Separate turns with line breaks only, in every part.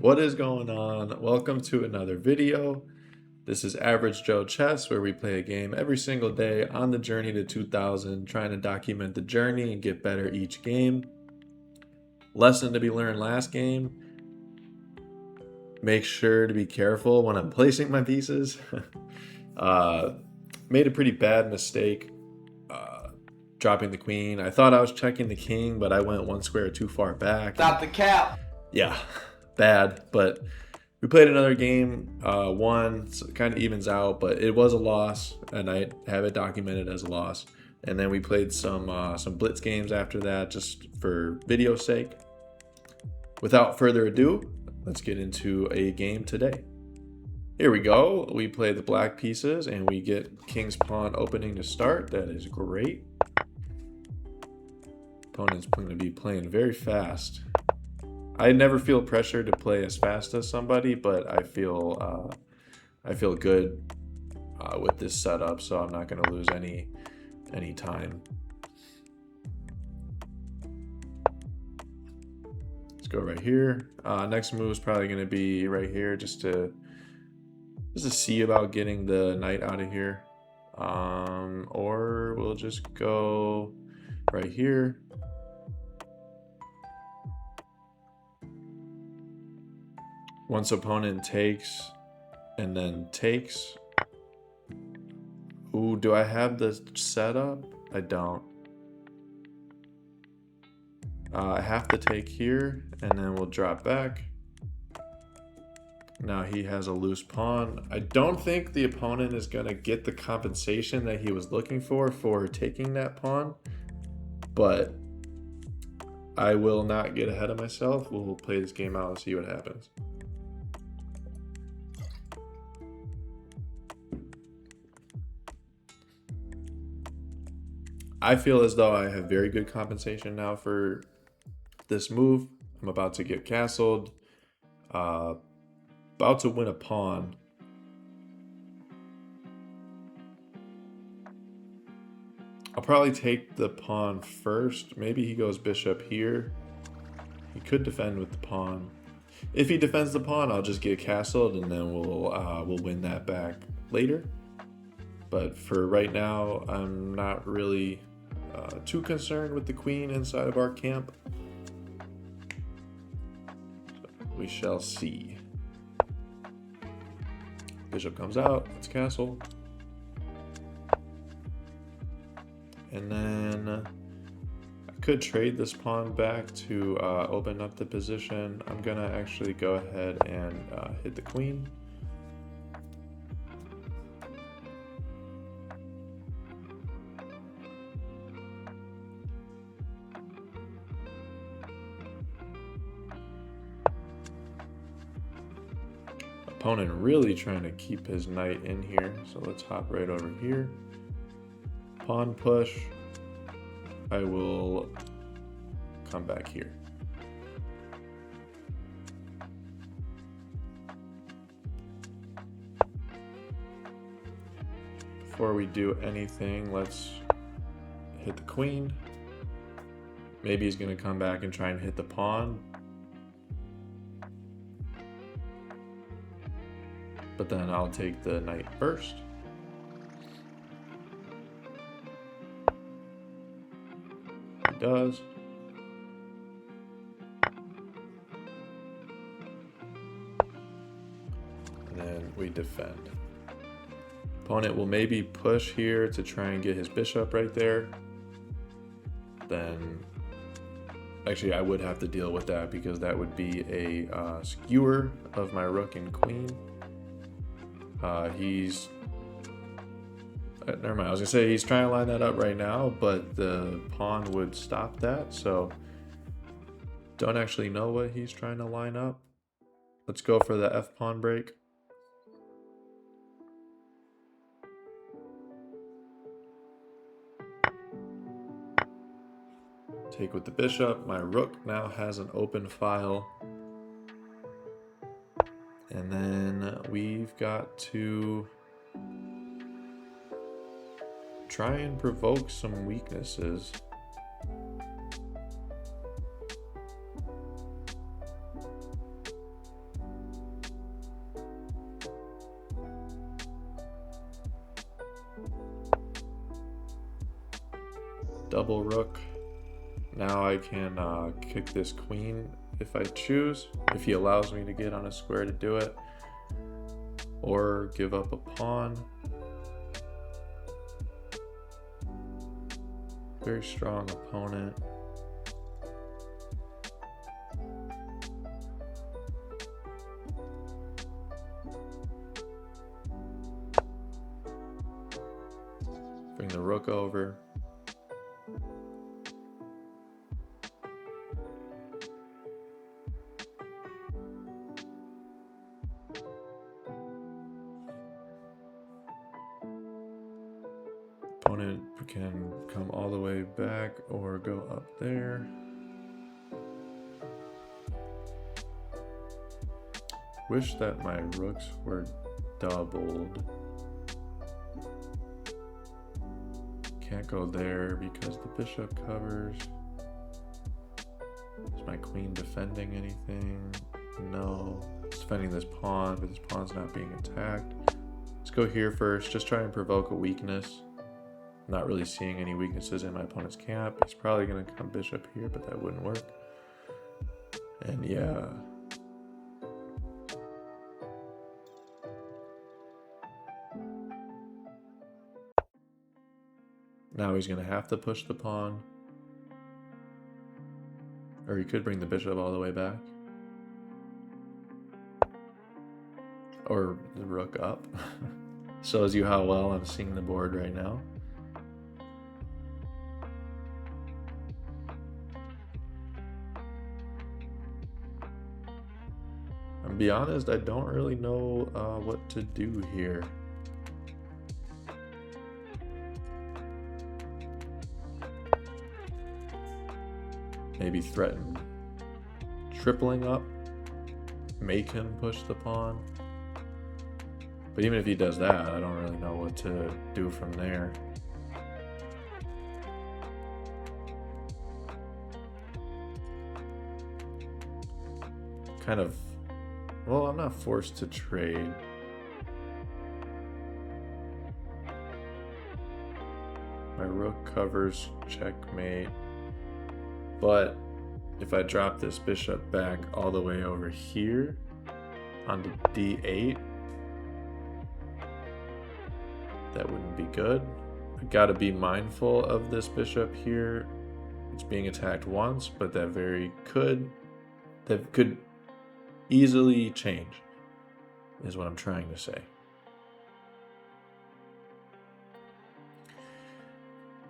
What is going on? Welcome to another video. This is Average Joe Chess, where we play a game every single day on the journey to 2000, trying to document the journey and get better each game. Lesson to be learned last game: make sure to be careful when I'm placing my pieces. Made a pretty bad mistake dropping the queen. I thought I was checking the king, but I went one square too far back.
Stop the cap.
Yeah, bad. But we played another game, won, so it kind of evens out, but it was a loss, and I have it documented as a loss. And then we played some blitz games after that, just for video's sake. Without further ado, let's get into a game today. Here we go. We play the black pieces, and we get king's pawn opening to start. That is great. Opponent's going to be playing very fast. I never feel pressure to play as fast as somebody, but I feel good with this setup, so I'm not going to lose any time. Let's go right here. Next move is probably going to be right here, just to see about getting the knight out of here, or we'll just go right here. Once opponent takes and then takes. Ooh, do I have the setup? I don't. I have to take here, and then we'll drop back. Now he has a loose pawn. I don't think the opponent is going to get the compensation that he was looking for taking that pawn, but I will not get ahead of myself. We'll play this game out and see what happens. I feel as though I have very good compensation now for this move. I'm about to get castled, about to win a pawn. I'll probably take the pawn first. Maybe he goes bishop here. He could defend with the pawn. If he defends the pawn, I'll just get castled, and then we'll win that back later. But for right now, I'm not really too concerned with the queen inside of our camp. So we shall see. Bishop comes out, let's castle. And then I could trade this pawn back to open up the position. I'm gonna actually go ahead and hit the queen. Opponent really trying to keep his knight in here, so let's hop right over here. Pawn push. I will come back here. Before we do anything, let's hit the queen. Maybe he's going to come back and try and hit the pawn. But then I'll take the knight first. He does. And then we defend. Opponent will maybe push here to try and get his bishop right there. Then, actually I would have to deal with that because that would be a skewer of my rook and queen. Never mind, I was gonna say he's trying to line that up right now, but the pawn would stop that, so don't actually know what he's trying to line up. Let's go for the F pawn break. Take with the bishop. My rook now has an open file. And then we've got to try and provoke some weaknesses. double rook. Now I can kick this queen if I choose, if he allows me to get on a square to do it, or give up a pawn. Very strong opponent. Bring the rook over. Opponent can come all the way back or go up there. Wish that my rooks were doubled. Can't go there because the bishop covers. Is my queen defending anything? No. It's defending this pawn, but this pawn's not being attacked. Let's go here first. Just try and provoke a weakness. Not really seeing any weaknesses in my opponent's camp. He's probably going to come bishop here, but that wouldn't work. And yeah. Now he's going to have to push the pawn. Or he could bring the bishop all the way back. Or the rook up. Shows you how well I'm seeing the board right now. To be honest, I don't really know what to do here. Maybe threaten tripling up, make him push the pawn. But even if he does that, I don't really know what to do from there. Kind of, well, I'm not forced to trade. My rook covers, checkmate. But if I drop this bishop back all the way over here onto d8, that wouldn't be good. I gotta be mindful of this bishop here. It's being attacked once, but that could easily change, is what I'm trying to say.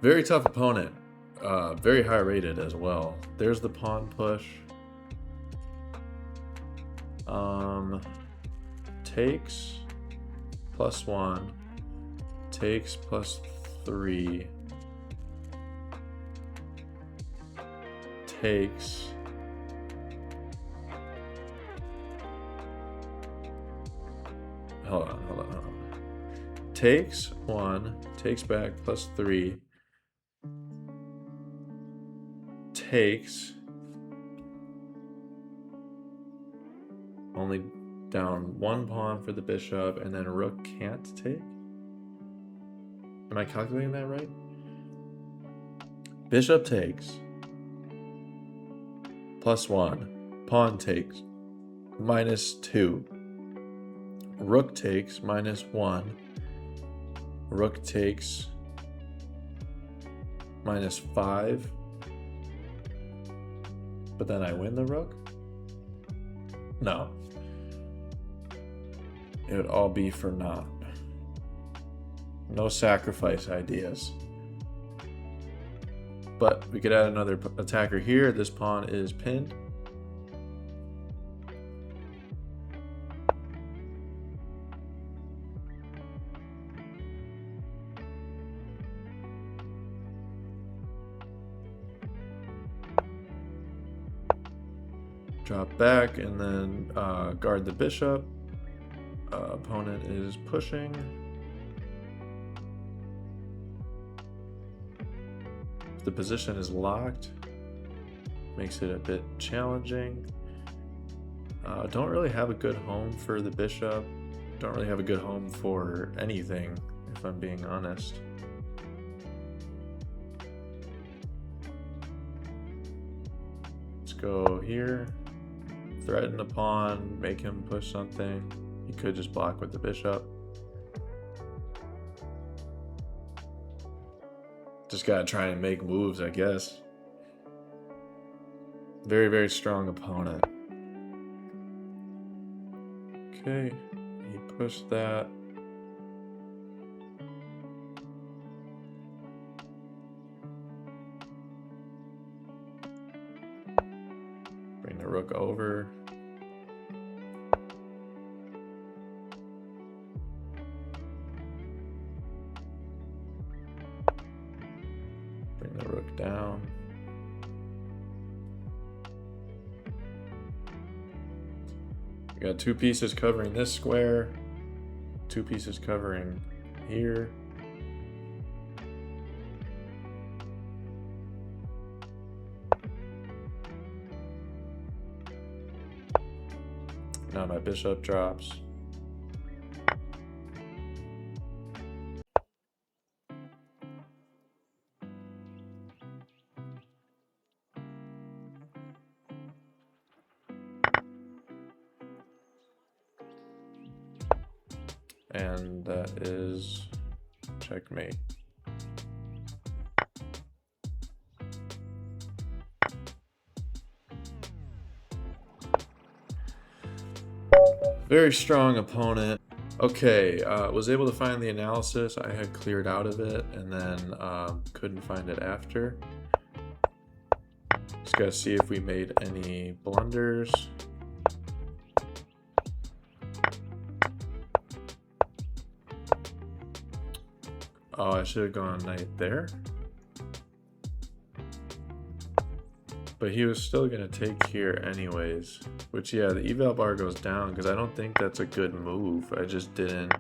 Very tough opponent. Very high rated as well. There's the pawn push. Takes +1. Takes +3. Takes. Hold on. Takes 1. Takes back +3. Takes, only down one pawn for the bishop, and then rook can't take. Am I calculating that right? Bishop takes +1, pawn takes -2, rook takes -1, rook takes -5. But then I win the rook? No. It would all be for naught. No sacrifice ideas. But we could add another attacker here. This pawn is pinned. Drop back and then guard the bishop. Opponent is pushing. The position is locked. Makes it a bit challenging. Don't really have a good home for the bishop. Don't really have a good home for anything, if I'm being honest. go here, threaten the pawn, make him push something. He could just block with the bishop. Just gotta try and make moves, I guess. Very, very strong opponent. Okay, he pushed that. Bring the rook over. Bring the rook down. We got 2 pieces covering this square, 2 pieces covering here. Now my bishop drops. And that is checkmate. Very strong opponent. Okay, was able to find the analysis. I had cleared out of it and then couldn't find it after. Just gotta see if we made any blunders. Oh, I should have gone knight there. But he was still going to take here anyways. Which, yeah, the eval bar goes down because I don't think that's a good move. I just didn't...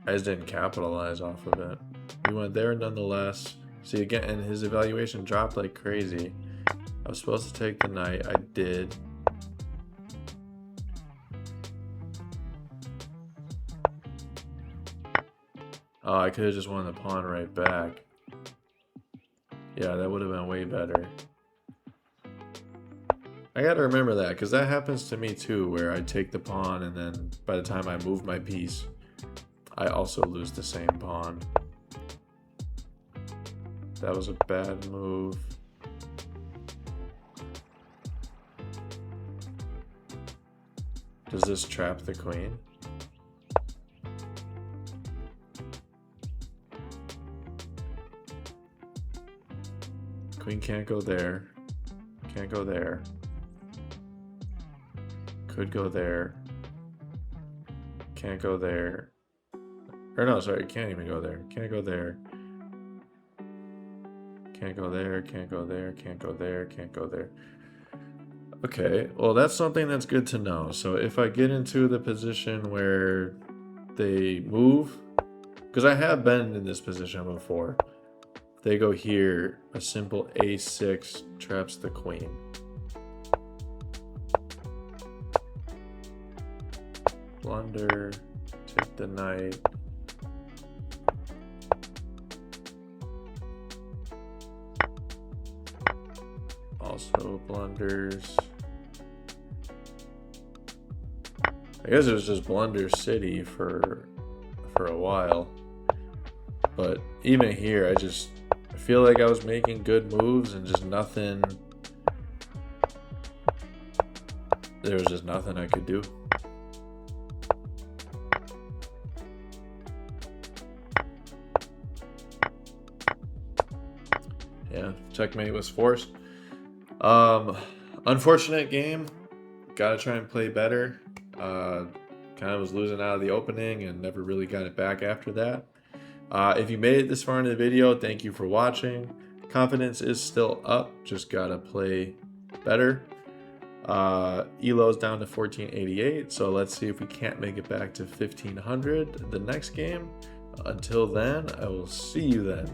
I just didn't capitalize off of it. We went there nonetheless. See, again, and his evaluation dropped like crazy. I was supposed to take the knight. I did. Oh, I could have just won the pawn right back. Yeah, that would have been way better. I gotta remember that, because that happens to me too, where I take the pawn and then by the time I move my piece, I also lose the same pawn. That was a bad move. Does this trap the queen? Queen can't go there. Can't go there. Could go there. Can't go there. Or no, sorry, can't even go there. Can't go there. Can't go there, can't go there, can't go there, can't go there. Okay, well that's something that's good to know. So if I get into the position where they move, because I have been in this position before, they go here, a simple a6 traps the queen. Blunder, take the knight. Also blunders. I guess it was just blunder city for a while. But even here, I feel like I was making good moves and just nothing. There was just nothing I could do. Yeah, checkmate was forced. Unfortunate game. Gotta try and play better. Kind of was losing out of the opening and never really got it back after that. If you made it this far in the video, thank you for watching. Confidence is still up, just gotta play better. Elo's down to 1488, so let's see if we can't make it back to 1500 the next game. Until then, I will see you then.